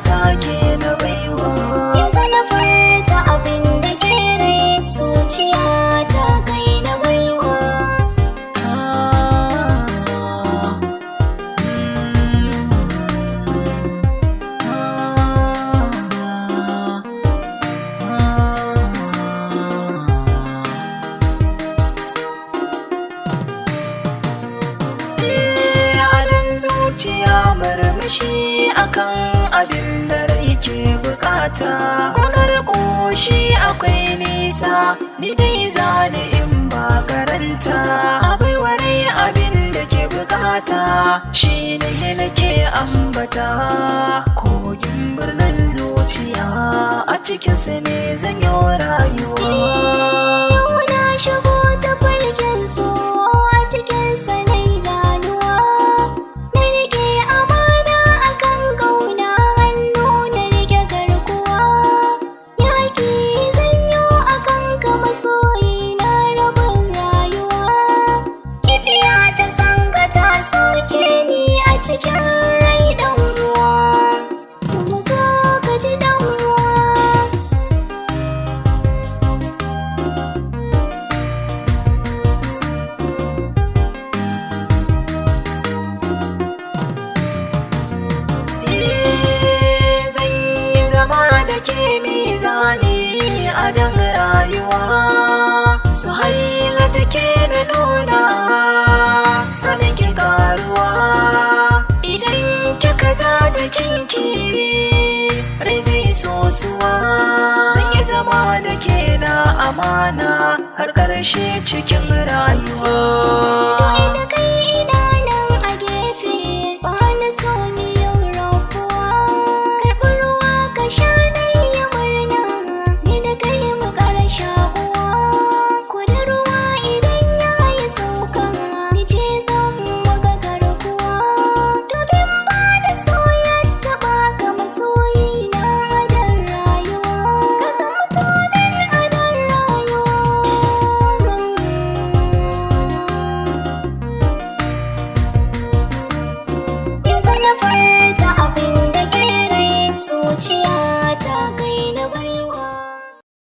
ta ke na baiwa. Yanzu na furta abin da ke rai, zuciya ta kai na baiwa. Zuciya murmushi akan abin da rai ke bukata. Kunar koshi akwai nisa, ni dai zane in ba karanta. Baiwarai abin da ke bukata, shi ne nake ambata. Kogin birnin zuciya, a cikinsa ne zan yi rayuwa. Yau na shigo ta farkin so, a cikinsa na yi ganuwa. Na rike amana akan kauna, hannu na rike garkuwa. Yaki zanyo akan ka masoyi na rabin rayuwa. Kibiya ta sanga ta soke ni a cikin rai dan uwa. So mu zo ka ji dan uwa. Da ke mizani a dan rayuwa, Suhaira take da nuna sanin ki karuwa. Idan kika ja jikinki rai zai sosuwa. Zan yi zama da ke na amana har ƙarshe cikin rayuwa. Da kai ina nan a gefe, ba na so mi yau rabuwa. Karɓi ruwa ka sha na yi murna, ni da kai mu ƙara shakuwa. Ko da ruwa idan ya yi sauka, ni ce zan maka garkuwa. Domin ba na so yadda ba ka masoyi na adon rayuwa. Ka zamto min adon rayuwa. Yanzu na furta abin da ke rai, zuciya ta kai na baiwa.